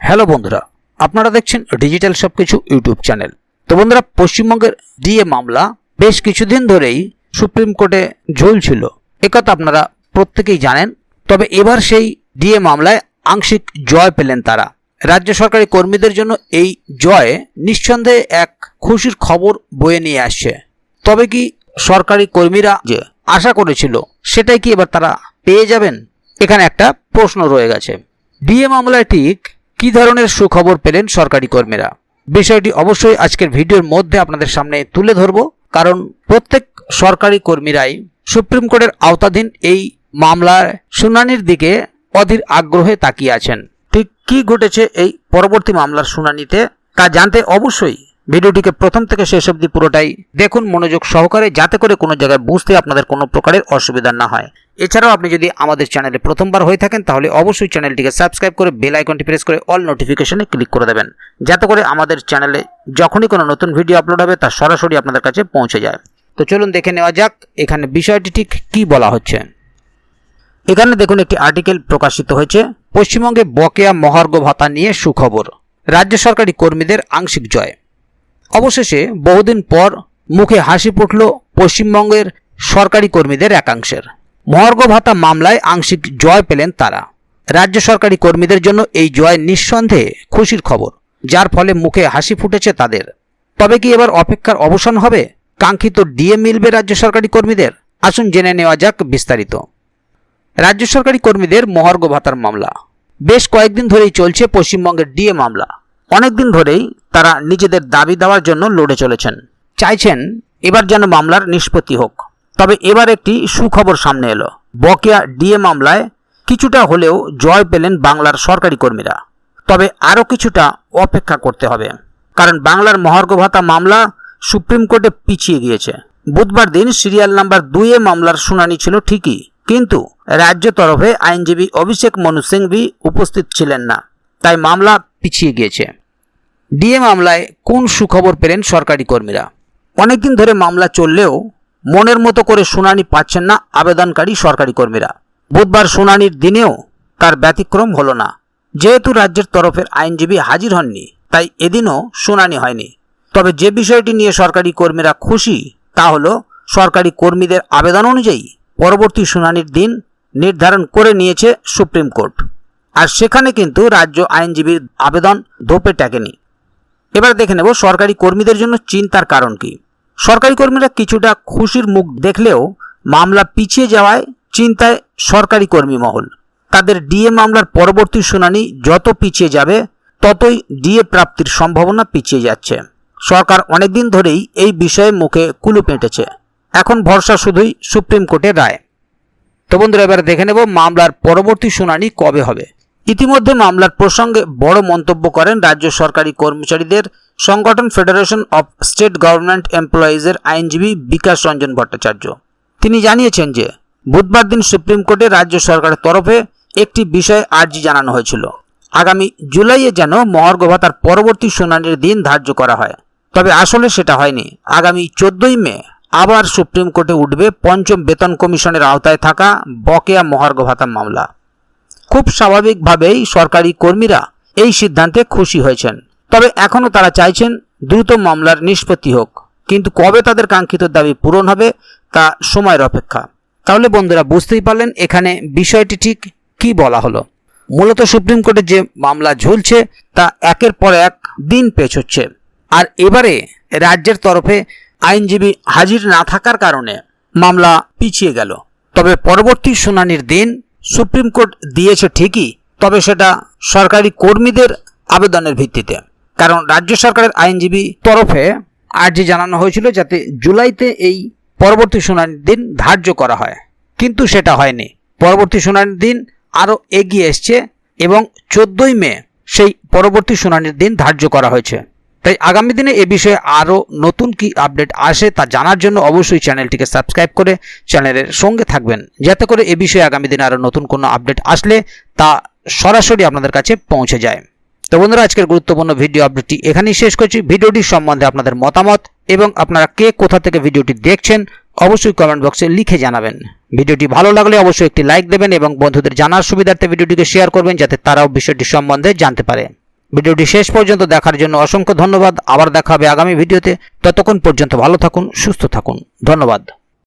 Hello বন্ধুরা, আপনারা দেখছেন ডিজিটাল সবকিছু ইউটিউব চ্যানেল। তো বন্ধুরা, পশ্চিমবঙ্গের ডিএ মামলা বেশ কিছুদিন ধরেই সুপ্রিম কোর্টে ঝুলছিল, একথা আপনারা প্রত্যেকেই জানেন। তবে এবার সেই ডিএ মামলায় আংশিক জয় পেলেন তারা। রাজ্য সরকারি কর্মীদের জন্য এই জয় নিঃসন্দেহে এক খুশির খবর বয়ে নিয়ে আসছে। তবে কি সরকারি কর্মীরা যে আশা করেছিল সেটাই কি এবার তারা পেয়ে যাবেন? এখানে একটা প্রশ্ন রয়ে গেছে। ডিএ মামলায় ঠিক কি ধরনের সুখবর পেলেন সরকারি কর্মীরা? বিষয়টি অবশ্যই আজকের ভিডিওর মধ্যে আপনাদের সামনে তুলে ধরব, কারণ প্রত্যেক সরকারি কর্মীরাই সুপ্রিম কোর্টের আওতাধীন এই মামলার শুনানির দিকে অধীর আগ্রহে তাকিয়ে আছেন। ঠিক কি ঘটেছে এই পরবর্তী মামলার শুনানিতে তা জানতে অবশ্যই ভিডিওটিকে প্রথম থেকে শেষ অবধি পুরোটাই দেখুন মনোযোগ সহকারে, যাতে করে কোনো জায়গায় বুঝতে আপনাদের কোনো প্রকারের অসুবিধা না হয়। এছাড়াও আপনি যদি আমাদের চ্যানেলে প্রথমবার হয়ে থাকেন তাহলে অবশ্যই চ্যানেলটিকে সাবস্ক্রাইব করে বেল আইকনটি প্রেস করে অল নোটিফিকেশনে ক্লিক করে দেবেন, যাতে করে আমাদের চ্যানেলে যখনই কোনো নতুন ভিডিও আপলোড হবে তা সরাসরি আপনাদের কাছে পৌঁছে যায়। তো চলুন দেখে নেওয়া যাক এখানে বিষয়টি ঠিক কি বলা হচ্ছে। এখানে দেখুন একটি আর্টিকেল প্রকাশিত হয়েছে, পশ্চিমবঙ্গে বকেয়া মহার্ঘ ভাতা নিয়ে সুখবর, রাজ্য সরকারি কর্মীদের আংশিক জয়। অবশেষে বহুদিন পর মুখে হাসি ফুটল পশ্চিমবঙ্গের সরকারি কর্মীদের একাংশের। মহার্ঘ ভাতা মামলায় আংশিক জয় পেলেন তারা। রাজ্য সরকারি কর্মীদের জন্য এই জয় নিঃসন্দেহে খুশির খবর, যার ফলে মুখে হাসি ফুটেছে তাদের। তবে কি এবার অপেক্ষার অবসান হবে? কাঙ্ক্ষিত ডিএ মিলবে রাজ্য সরকারি কর্মীদের? আসুন জেনে নেওয়া যাক বিস্তারিত। রাজ্য সরকারি কর্মীদের মহার্ঘ ভাতার মামলা বেশ কয়েকদিন ধরেই চলছে। পশ্চিমবঙ্গের ডিএ মামলা অনেকদিন ধরেই তারা নিজেদের দাবি দেওয়ার জন্য লড়ে চলেছেন, চাইছেন এবার যেন মামলার নিষ্পত্তি হোক। তবে এবার একটি সুখবর সামনে এলো। বকেয়া ডিএ মামলায় কিছুটা হলেও জয় পেলেন বাংলার সরকারি কর্মীরা। তবে আরও কিছুটা অপেক্ষা করতে হবে, কারণ বাংলার মহার্ঘ ভাতা মামলা সুপ্রিম কোর্টে পিছিয়ে গিয়েছে। বুধবার দিন সিরিয়াল নাম্বার 2 মামলার শুনানি ছিল ঠিকই, কিন্তু রাজ্য তরফে আইনজীবী অভিষেক মনু সিংভি উপস্থিত ছিলেন না, তাই মামলা পিছিয়ে গিয়েছে। ডিএ মামলায় কোন সুখবর পেলেন সরকারি কর্মীরা? অনেকদিন ধরে মামলা চললেও মনের মতো করে শুনানি পাচ্ছেন না আবেদনকারী সরকারি কর্মীরা। বুধবার শুনানির দিনেও তার ব্যতিক্রম হলো না। যেহেতু রাজ্যের তরফের আইনজীবী হাজির হননি, তাই এদিনও শুনানি হয়নি। তবে যে বিষয়টি নিয়ে সরকারি কর্মীরা খুশি তা হলো সরকারি কর্মীদের আবেদন অনুযায়ী পরবর্তী শুনানির দিন নির্ধারণ করে নিয়েছে সুপ্রিম কোর্ট। আর সেখানে কিন্তু রাজ্য আইনজীবীর আবেদন ধোপে টেকেনি। এবার দেখে নেব সরকারি কর্মীদের জন্য চিন্তার কারণ কি। সরকারি কর্মীরা কিছুটা খুশির মুখ দেখলেও মামলা পিছিয়ে যাওয়ায় চিন্তায় সরকারি কর্মী মহল। তাদের ডিএ মামলার পরবর্তী শুনানি যত পিছিয়ে যাবে ততই ডিএ প্রাপ্তির সম্ভাবনা পিছিয়ে যাচ্ছে। সরকার অনেকদিন ধরেই এই বিষয়ে মুখে কুলুপ এঁটেছে, এখন ভরসা শুধুই সুপ্রিম কোর্টের রায়। তো বন্ধুরা, এবার দেখে নেব মামলার পরবর্তী শুনানি কবে হবে। ইতিমধ্যে মামলার প্রসঙ্গে বড় মন্তব্য করেন রাজ্য সরকারি কর্মচারীদের সংগঠন ফেডারেশন অফ স্টেট গভর্নমেন্ট এমপ্লয়িজের আইনজীবী বিকাশ রঞ্জন ভট্টাচার্য। তিনি জানিয়েছেন যে বুধবার দিন সুপ্রিম কোর্টে রাজ্য সরকারের তরফে একটি বিষয়ে আর্জি জানানো হয়েছিল। আগামী জুলাইয়ে যেন মহার্ঘ ভাতার পরবর্তী শুনানির দিন ধার্য করা হয়। তবে আসলে সেটা হয়নি। আগামী 14ই মে আবার সুপ্রিম কোর্টে উঠবে পঞ্চম বেতন কমিশনের আওতায় থাকা বকেয়া মহার্ঘ ভাতা মামলা। খুব স্বাভাবিকভাবেই সরকারি কর্মীরা এই সিদ্ধান্তে খুশি হয়েছেন। তবে এখনও তারা চাইছেন দ্রুত মামলার নিষ্পত্তি হোক, কিন্তু কবে তাদের কাঙ্ক্ষিত দাবি পূরণ হবে তা সময়ের অপেক্ষা। তাহলে বন্ধুরা, বুঝতেই পারলেন এখানে বিষয়টি ঠিক কি বলা হলো। মূলত সুপ্রিম কোর্টে যে মামলা ঝুলছে তা একের পর এক দিন পেছোচ্ছে। আর এবারে রাজ্যের তরফে আইনজীবী হাজির না থাকার কারণে মামলা পিছিয়ে গেল। তবে পরবর্তী শুনানির দিন সুপ্রিম কোর্ট দিয়েছে ঠিকই, তবে সেটা সরকারি কর্মীদের আবেদনের ভিত্তিতে। কারণ রাজ্য সরকারের আইনজীবী তরফে আর্জি জানানো হয়েছিল যাতে জুলাইতে এই পরবর্তী শুনানির দিন ধার্য করা হয়, কিন্তু সেটা হয়নি। পরবর্তী শুনানির দিন আরও এগিয়ে এসছে এবং 14ই মে সেই পরবর্তী শুনানির দিন ধার্য করা হয়েছে। তাই আগামী দিনে এ বিষয়ে আরও নতুন কি আপডেট আসে তা জানার জন্য অবশ্যই চ্যানেলটিকে সাবস্ক্রাইব করে চ্যানেলের সঙ্গে থাকবেন, যাতে করে এ বিষয়ে আগামী দিনে আরও নতুন কোনো আপডেট আসলে তা সরাসরি আপনাদের কাছে পৌঁছে যায়। তো বন্ধুরা, আজকের গুরুত্বপূর্ণ ভিডিও আপডেটটি এখানেই শেষ করছি। ভিডিওটি সম্বন্ধে আপনাদের মতামত এবং আপনারা কে কোথা থেকে ভিডিওটি দেখছেন অবশ্যই কমেন্ট বক্সে লিখে জানাবেন। ভিডিওটি ভালো লাগলে অবশ্যই একটি লাইক দেবেন এবং বন্ধুদের জানার সুবিধার্থে ভিডিওটিকে শেয়ার করবেন, যাতে তারাও বিষয়টি সম্বন্ধে জানতে পারে। ভিডিওটি শেষ পর্যন্ত দেখার জন্য অসংখ্য ধন্যবাদ। আবার দেখা হবে আগামী ভিডিওতে। ততক্ষণ পর্যন্ত ভালো থাকুন, সুস্থ থাকুন। ধন্যবাদ।